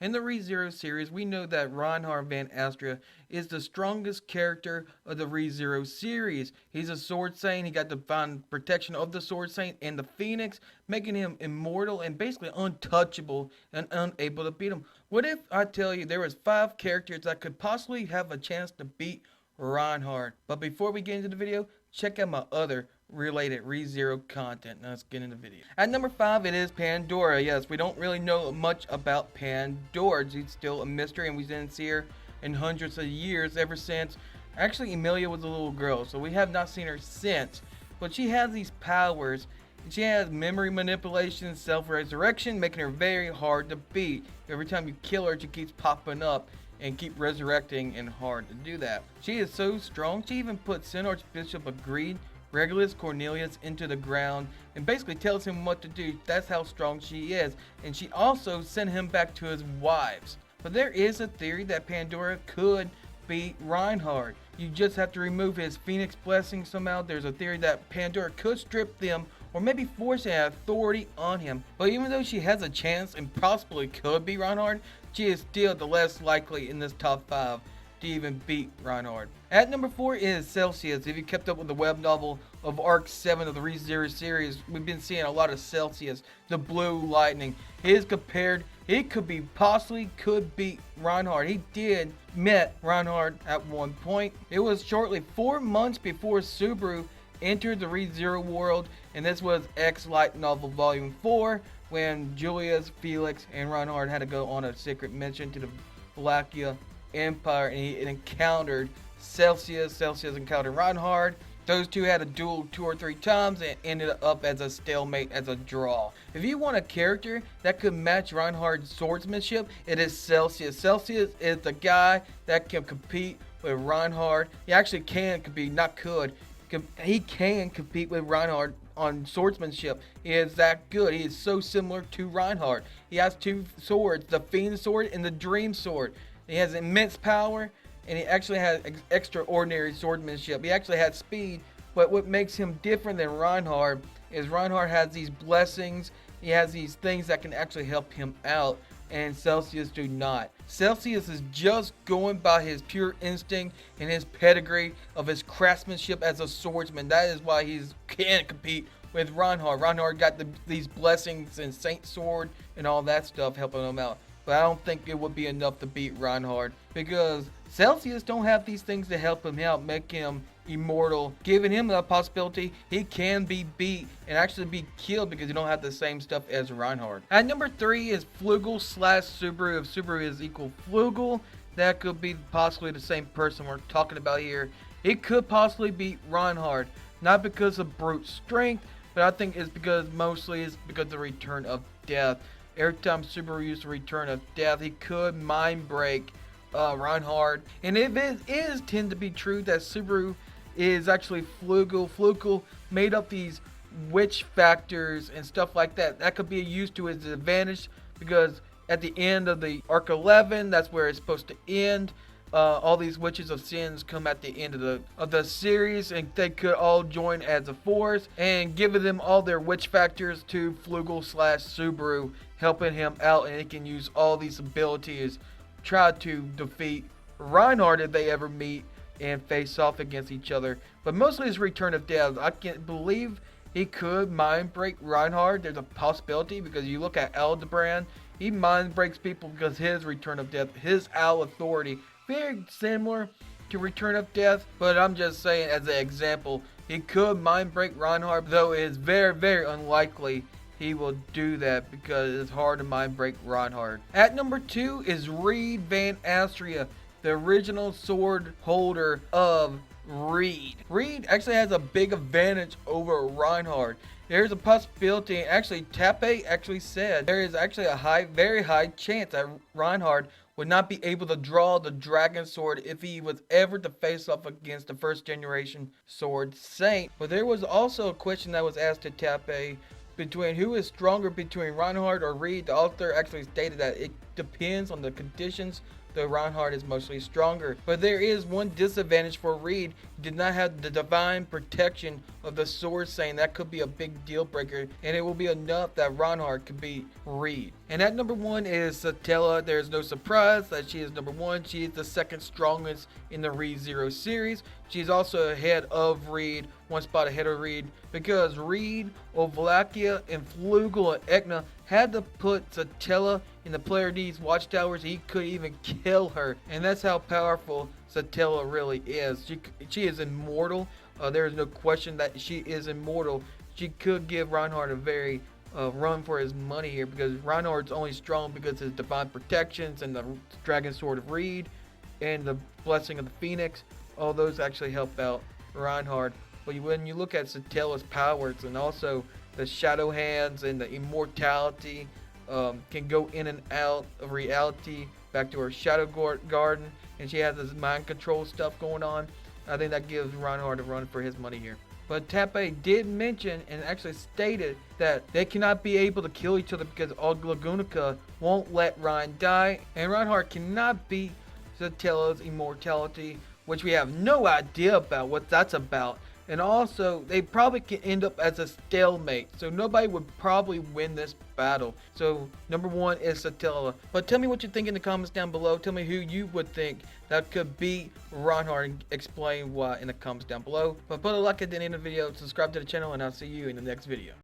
In the ReZero series, we know that Reinhard van Astrea is the strongest character of the ReZero series. He's a Sword Saint. He got divine protection of the Sword Saint and the Phoenix, making him immortal and basically untouchable and unable to beat him. What if I tell you there was 5 characters that could possibly have a chance to beat Reinhard? But before we get into the video, check out my other related ReZero content. Now let's get into the video. At number 5, it is Pandora. Yes, we don't really know much about Pandora. She's still a mystery, and we didn't see her in hundreds of years ever since. Actually, Emilia was a little girl, so we have not seen her since. But she has these powers. She has memory manipulation, self-resurrection, making her very hard to beat. Every time you kill her, she keeps popping up and keep resurrecting, and hard to do that. She is so strong, she even put Sin Archbishop of Greed, Regulus Cornelius, into the ground and basically tells him what to do. That's how strong she is. And she also sent him back to his wives. But there is a theory that Pandora could beat Reinhard. You just have to remove his Phoenix blessing somehow. There's a theory that Pandora could strip them or maybe force an authority on him. But even though she has a chance and possibly could beat Reinhard, she is still the less likely in this top 5 to even beat Reinhard. At number 4 is Celsius. If you kept up with the web novel of Arc 7 of the ReZero series, we've been seeing a lot of Celsius, the blue lightning. He possibly could beat Reinhard. He did met Reinhard at one point. It was shortly 4 months before Subaru entered the ReZero world, and this was X Light Novel Volume 4, when Julius, Felix, and Reinhard had to go on a secret mission to the Wallachia Empire, and he encountered Celsius. Celsius encountered Reinhard. Those two had a duel 2 or 3 times and ended up as a stalemate, as a draw. If you want a character that could match Reinhard's swordsmanship, it is Celsius. Celsius is the guy that can compete with Reinhard. He actually can compete, not could. He can compete with Reinhard on swordsmanship. He is that good. He is so similar to Reinhard. He has 2 swords, the Fiend Sword and the Dream Sword. He has immense power, and he actually has extraordinary swordsmanship. He actually has speed, but what makes him different than Reinhard is Reinhard has these blessings. He has these things that can actually help him out, and Celsius do not. Celsius is just going by his pure instinct and his pedigree of his craftsmanship as a swordsman. That is why he can't compete with Reinhard. Reinhard got these blessings and Saint Sword and all that stuff helping him out. But I don't think it would be enough to beat Reinhard, because Celsius don't have these things to help him out, make him immortal, giving him the possibility he can be beat and actually be killed because you don't have the same stuff as Reinhard. At number 3 is Flugel / Subaru. If Subaru is equal Flugel, that could be possibly the same person we're talking about here. It could possibly beat Reinhard, not because of brute strength, but I think it's because of the return of death. Every time Subaru used the return of death, he could mind break Reinhard. And if it is tend to be true that Subaru is actually Flugel made up these witch factors and stuff like that, that could be used to his advantage, because at the end of the Arc 11, that's where it's supposed to end. All these witches of sins come at the end of the series, and they could all join as a force and giving them all their witch factors to Flugel / Subaru, helping him out, and he can use all these abilities, try to defeat Reinhard if they ever meet and face off against each other. But mostly his return of death, I can't believe he could mind break Reinhard. There's a possibility, because you look at Aldebrand, he mind breaks people because his return of death, his owl authority, very similar to return of death. But I'm just saying, as an example, he could mind break Reinhard, though it is very, very unlikely he will do that because it's hard to mind break Reinhard. At number 2 is Reid van Astrea, the original sword holder of Reid. Reid actually has a big advantage over Reinhard. There's a possibility, actually Tappe actually said, there is actually a very high chance that Reinhard would not be able to draw the dragon sword if he was ever to face off against the first generation sword saint. But there was also a question that was asked to Tappe between who is stronger, between Reinhard or Reid. The author actually stated that it depends on the conditions, though Reinhard is mostly stronger. But there is one disadvantage for Reid. He did not have the divine protection of the sword saint. That could be a big deal breaker, and it will be enough that Reinhard could beat Reid. And at number 1 is Satella. There's no surprise that she is number 1. She is the second strongest in the rezero series. She's also ahead of Reid, one spot ahead of Reid, because Reid, Ovalakia, and Flugel and Ekna had to put Satella in the player D's watchtowers. He could even kill her, and that's how powerful Satella really is. She is immortal. There is no question that she is immortal. She could give Reinhard a very run for his money here, because Reinhard's only strong because of his divine protections and the dragon sword of Reid and the blessing of the phoenix. All those actually help out Reinhard. But when you look at Satella's powers and also the shadow hands and the immortality, can go in and out of reality back to her shadow garden, and she has this mind control stuff going on, I think that gives Reinhard a run for his money here. But Tappei did mention and actually stated that they cannot be able to kill each other because Oglagunica won't let Rein die, and Reinhard cannot beat Satella's immortality, which we have no idea about what that's about. And also, they probably can end up as a stalemate, so nobody would probably win this battle. So number 1 is Satella. But tell me what you think in the comments down below. Tell me who you would think that could beat Reinhard, and explain why in the comments down below. But put a like at the end of the video, subscribe to the channel, and I'll see you in the next video.